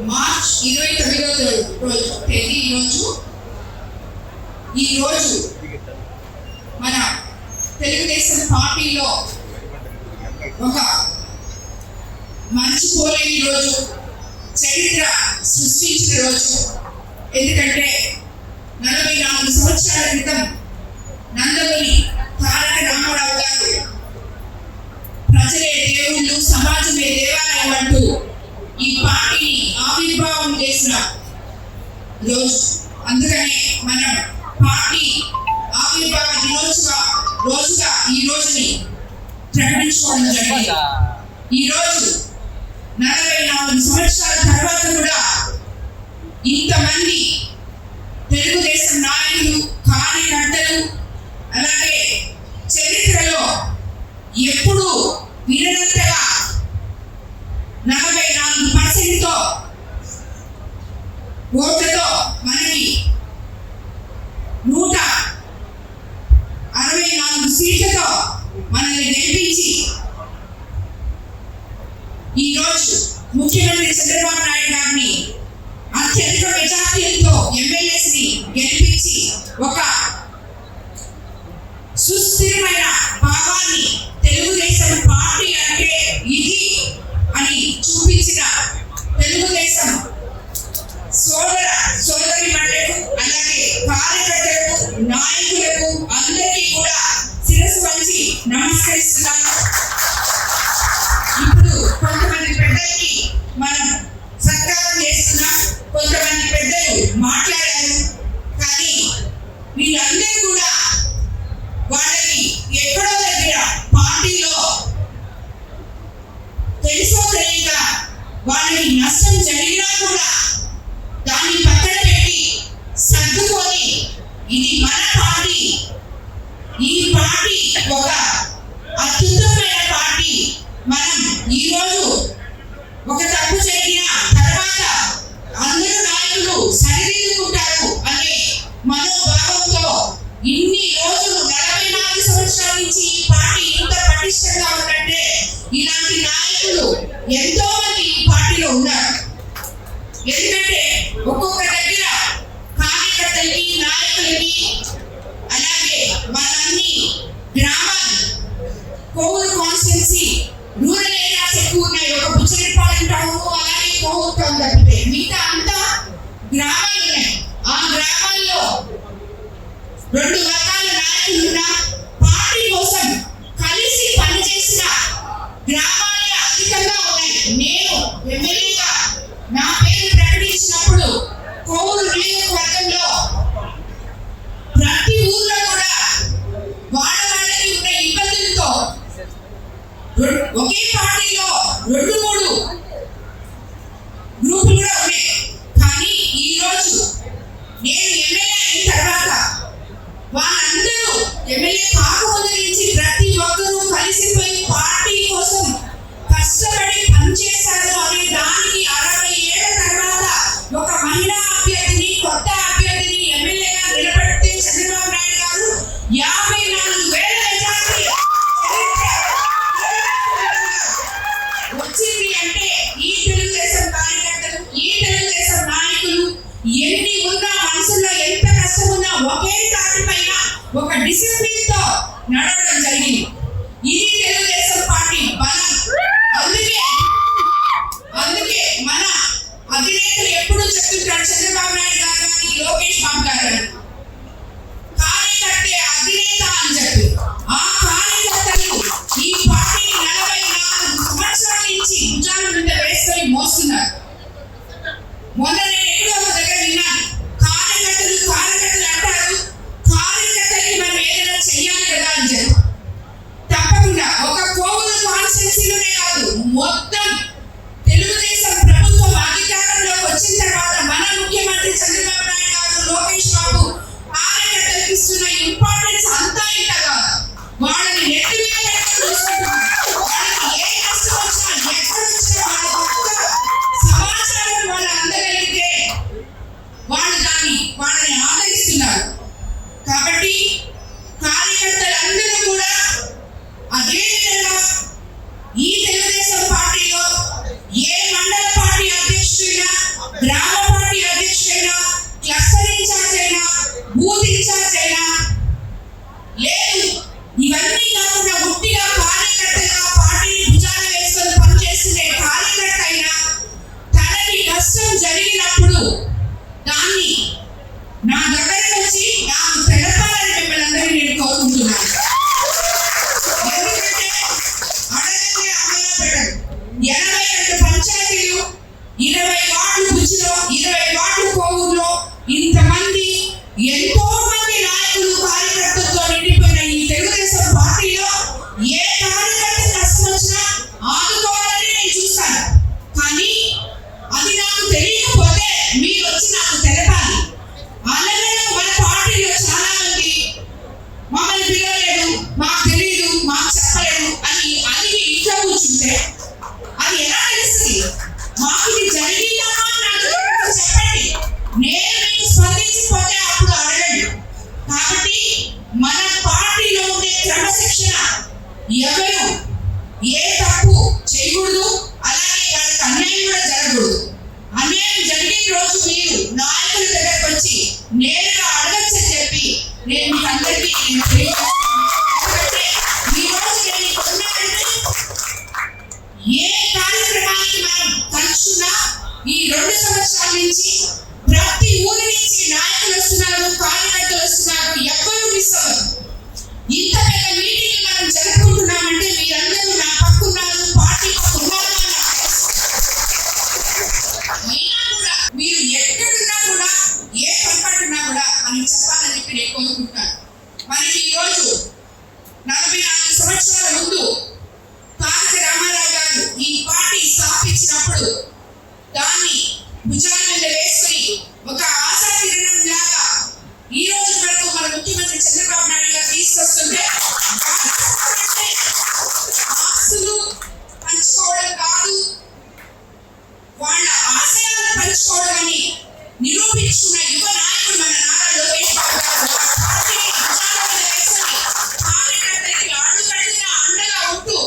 March 29వ తేదీ ఈరోజు మన తెలుగుదేశం పార్టీలో ఒక మర్చిపోలేని రోజు, చరిత్ర సృష్టించిన రోజు. ఎందుకంటే 44 సంవత్సరాల క్రితం నందమూరి తారక రామారావు గారు ప్రజలే దేవుళ్ళు, సమాజమే దేవాలయం అంటూ ఈ పార్టీని ఆవిర్భావం చేసిన రోజు. అందుకనే మనం పార్టీ ఆవిర్భావ రోజుగా ఈ రోజుని ప్రకటించుకోవడం జరిగింది. ఈ రోజు 44 సంవత్సరాల తర్వాత కూడా ఇంతమంది తెలుగుదేశం నాయకులు, కార్యకర్తలు, అలాగే చరిత్రలో ఎప్పుడు విననంతగా 44% ఓట్లతో మనకి 164 సీట్లతో మనల్ని గెలిపించి ఈరోజు ముఖ్యమంత్రి చంద్రబాబు నాయుడు గారిని అత్యధిక మెజార్టీలతో ఎమ్మెల్యేస్ని గెలిపించి ఒక సుస్థిరమైన భావాన్ని తెలుగుదేశం పార్టీ అంటే ఇది అని చూపించిన తెలుగుదేశం సోదరిమణులకు, అలాగే కార్యకర్తలకు, నాయకులకు అందరికీ కూడా శిరస్సు వంచి నమస్కరిస్తున్నాను. ఇప్పుడు కొంతమంది పెద్దలకి మనం సత్కారం చేస్తున్నాం, కొంతమంది పెద్దలు మాట్లాడారు. కానీ వీళ్ళందరూ కూడా వాళ్ళకి ఎక్కడో దగ్గర పార్టీలో తెలుసో తెలియక వాళ్ళకి నష్టం జరిగినా కూడా దాన్ని పక్కన పెట్టి సర్దుకొని ఇది మన పార్టీ, ఈ పార్టీ ఒక అద్భుతమైన పార్టీ, మనం ఈరోజు ఒక తప్పు జరిగిన తర్వాత అందరూ నాయకులు సరిదిద్దుకుంటారు అనే మనోభావంతో ఇన్ని రోజులు 44 సంవత్సరాల నుంచి ఈ పార్టీ ఇంత పటిష్టంగా ఉందంటే ఇలాంటి నాయకులు ఎంతో మంది ఈ పార్టీలో ఉన్నారు. ఎందుకంటే ఒక్కొక్క దగ్గర కార్యకర్తలకి, నాయకులకి, అలాగే వాళ్ళన్ని గ్రామాలు, కోవూరు కాన్స్టిట్యున్సీ, రూరల్ ఏరియాస్ ఎక్కువ ఉన్నాయి. ఒక బుచ్చరిపాలెం టౌన్, అలాగే కోవూరు టౌన్ తప్పితే మిగతా అంతా గ్రామాలు ఉన్నాయి. ఆ గ్రామాల్లో 2 రకాల నాయకులున్న పార్టీ కోసం కలిసి పనిచేసిన గ్రామాలే అధికంగా ఉన్నాయి. నేను ఎమ్మెల్యేగా నా పేరు ప్రకటించినప్పుడు కోవూరు నియోజకవర్గంలో ప్రతి ఊర్లో కూడా వాళ్ళకి ఉన్న ఇబ్బందులతో ఒకే పార్టీలో 2-3 గ్రూపులు కూడా ఉన్నాయి. కానీ ఈరోజు నేను ఎమ్మెల్యే అయిన తర్వాత వాళ్ళందరూ ఎమ్మెల్యే కాకముందు నుంచి ప్రతి ఒక్కరూ కలిసిపోయి పార్టీ కోసం కష్టపడి పనిచేశారు అనే దానికి 60 ఏళ్ల తర్వాత ఒక మహిళా అభ్యర్థిని, కొత్త అభ్యర్థిని ఎమ్మెల్యేగా నిలబెడితే చంద్రబాబు నాయుడు గారు 54,000 మెజార్టీ వచ్చింది అంటే ఈ తెలుగుదేశం కార్యకర్తలు, ఈ తెలుగుదేశం నాయకులు ఎన్ని ఉన్నా, మనసులో ఎంత కష్టం ఉన్నా ఒకే తాటి పైన ఒక డిసిప్లిన్ తో నడవడం జరిగింది. ఇది తెలుగుదేశం పార్టీ బలం. అందుకే మన అధినేతలు ఎప్పుడూ చెప్తుంటారు, చంద్రబాబు నాయుడు గారు కానీ లోకేష్ బాబు గారు, కార్యకర్తే అధినేత అని చెప్పి. ఆ కార్యకర్తలు ఈ పార్టీని 44 సంవత్సరాల నుంచి భుజాల మీద వేసుకొని మోస్తున్నారు. మొన్న నేను ఎక్కడో ఒక దగ్గర విన్నాను, కార్యకర్తలు అంటారు కార్యకర్తలకి మనం ఏదైనా చెయ్యాలి కదా అని చెప్పి. ఈ 2 సంవత్సరాల నుంచి ప్రతి ఊరి నుంచి నాయకులు వస్తున్నారు, కార్యకర్తలు వస్తున్నారు, ఎవ్వరూ మిస్ అవ్వరు. ఇంత పెద్ద మీటింగ్ మనం జరుపుకుంటున్నామంటే మీరందరూ నా పక్కున్నారు, పార్టీ పక్కున్నారు అని నాకు తెలుసు. అయినా కూడా మీరు ఎక్కడున్నా కూడా ఏ పొరపాటున్నా కూడా మనకి చెప్పాలని చెప్పి నేను కోరుకుంటాను. మనకి ఈరోజు 44 సంవత్సరాల ముందు తారక రామారావు గారు ఈ పార్టీ స్థాపించినప్పుడు దాన్ని భుజాల మీద వేసుకుని ఒక ఆశా కిరణం లాగా ఈ రోజు వరకు మన ముఖ్యమంత్రి చంద్రబాబు నాయుడు గారు తీసుకొస్తుంటే ఆస్తులు పంచుకోవడం కాదు, వాళ్ళ ఆశయాలను పంచుకోవడం అని నిరూపించుకున్న యువ నాయకుడు మన నారా లోకేష్ బాబు గారు. పార్టీని భుజాల మీద వేసుకుని కార్యకర్తలకి అడుగడుగున అండగా ఉంటూ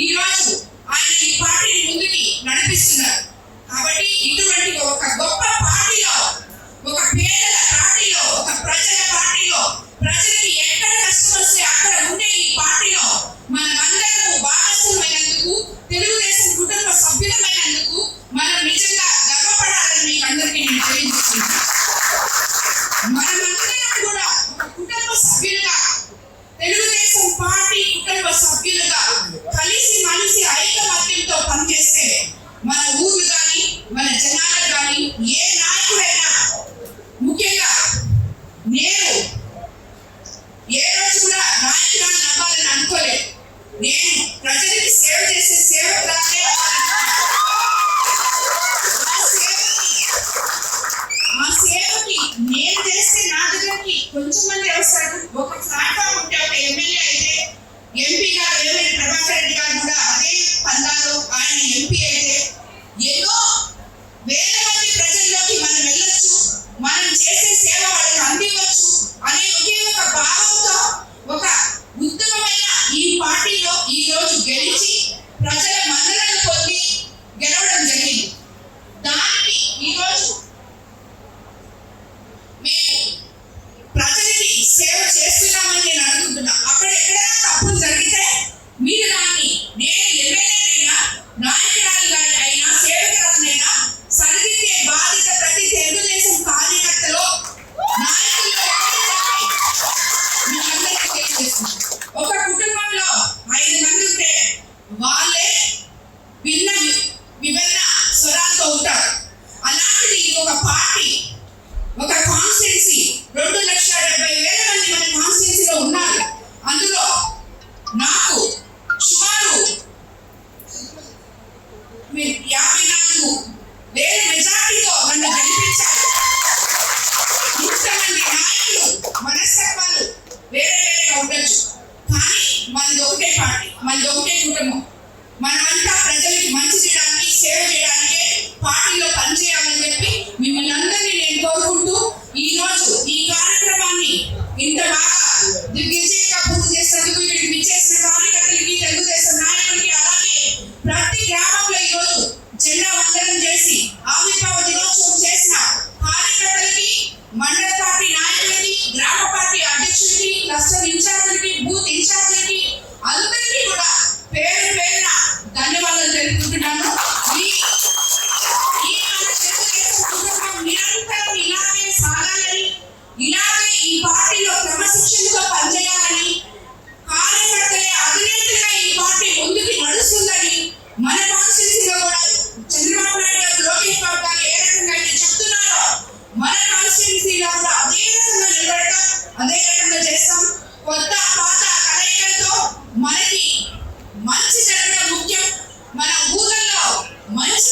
ఈ రోజు ఆయన ఈ పార్టీని ముందుకి నడిపిస్తున్నారు. కాబట్టి ఇటువంటి ఒక గొప్ప పార్టీలో, ఒక పేదల పార్టీలో, ఒక ప్రజల పార్టీలో, ప్రజలకి ఎక్కడ కష్టం వస్తే అక్కడ ఉండే ఈ పార్టీలో మనమందరము భాగస్వామైనందుకు, తెలుగుదేశం కుటుంబ సభ్యులమైనందుకు మనం నిజంగా గర్వపడాలని మీకు అందరికీ నేను తెలియజేస్తున్నాను. మనమందరం కూడా ఒక కుటుంబ సభ్యులుగా, తెలుగుదేశం పార్టీ కుటుంబ సభ్యులుగా కలిసి మనిషి ఐకమత్యంతో పనిచేస్తే మన ఊరు కానీ, మన జనాలకు కానీ, ఏ నాయకుడైనా, ముఖ్యంగా నేను ఏ రోజు కూడా నాయకురాన్ని అవ్వాలని అనుకోలేదు. నేను ప్రజలకి సేవ చేసే సేవకురాలే ఆ సేవకి నేను చేస్తే నా దగ్గరికి కొంచెం మంది వస్తారు. ఒక ప్లాట్ఫామ్ ఉంటే, ఒక ఎమ్మెల్యే అయితే, ఎంపీ గారు వేమిరెడ్డి ప్రభాకర్ రెడ్డి గారు కూడా అదే పందాలు, ఆయన ఎంపీ అయితే ఎన్నో వేల మంది ప్రజల్లోకి మనం వెళ్ళొచ్చు, మనం చేసే సేవ వాళ్ళకి అందివచ్చు అనే ఒకే ఒక భావంతో ఒక ఉత్తమమైన ఈ పార్టీలో ఈ రోజు గెలిచి ప్రజల మన్ననలు పొంది గెలవడం జరిగింది. దానికి ఈరోజు మేము ప్రజలకి సేవ చేస్తున్నామని నేను అనుకుంటున్నా. అక్కడ ఎక్కడైనా తప్పులు జరిగితే మీరు దాన్ని, నేను ఎమ్మెల్యేనైనా, నాయకురాలు అయినా, సేవకురాలైనా సరిదిద్దే బాధ్యత ప్రతి తెలుగుదేశం కార్యకర్తలో, నాయకుల్లో మీకందరికీ తెలియజేస్తున్నాను. ఒక కుటుంబంలో 5 మంది ఉంటే వాళ్ళే విభిన్న స్వరాలతో ఉంటారు. అలాంటిది ఇది ఒక పార్టీ, ఒక కాన్స్టిట్యున్సీ, 2,70,000 మంది మన కాన్స్టిట్యున్సీలో ఉన్నారు. అందులో నాకు సుమారు 54,000 మెజార్టీతో నన్ను గెలిపించారు. ఇంతమంది నాయకులు మనస్తత్వాలు వేరే వేరేగా ఉండొచ్చు, కానీ మనది ఒకటే పార్టీ, మనది ఒకటే కుటుంబం. మనమంతా ప్రజలకి మంచి చేయడానికి, సేవ చేయడానికే పార్టీలో పనిచేయాలని చెప్పి మిమ్మల్ని అందరినీ నేను కోరుకుంటూ ఈ రోజు ఈ కార్యక్రమాన్ని ఇంత బాగా దిగ్విజయంగా పూర్తి చేసినందుకు ఇక్కడికి విచ్చేసిన కార్యకర్తలకి, తెలుగుదేశం నాయకులకి, అలాగే ప్రతి గ్రామంలో ఈ రోజు జెండా వందనం చేసి ఆవిర్భావ దినోత్సవం చేసిన కార్యకర్తలకి, మండల పార్టీ నాయకులకి, గ్రామ పార్టీ అధ్యక్షులకి, క్లస్టర్ ఇన్ఛార్జీలకి, బూత్ ఇన్ఛార్జీలకి అందరికీ కూడా పేరు పేరున ధన్యవాదాలు తెలుపుకుంటున్నాను. ఈ మన తెలుగుదేశం కుటుంబం నిరంతరం ఇలాగే సాగాలని, ఇలాగే ఈ పార్టీలో క్రమశిక్షణతో పనిచేయాలని, కార్యకర్తలే అధినేతలుగా ఈ పార్టీ ముందుకు నడుస్తుందని మన కాన్స్టిట్యున్సీలో కూడా చంద్రబాబు నాయుడు గారు, లోకేష్ బాబు గారు ఏ రకంగా అయితే చెప్తున్నారో మన కాన్స్టిట్యున్సీలో కూడా అదే రకంగా నిలబడతాం, అదే రకంగా చేస్తాం. కొత్త పాత కలయికలతో మనకి మంచి జరగడం ముఖ్యం. మన ఊళ్ళల్లో మంచి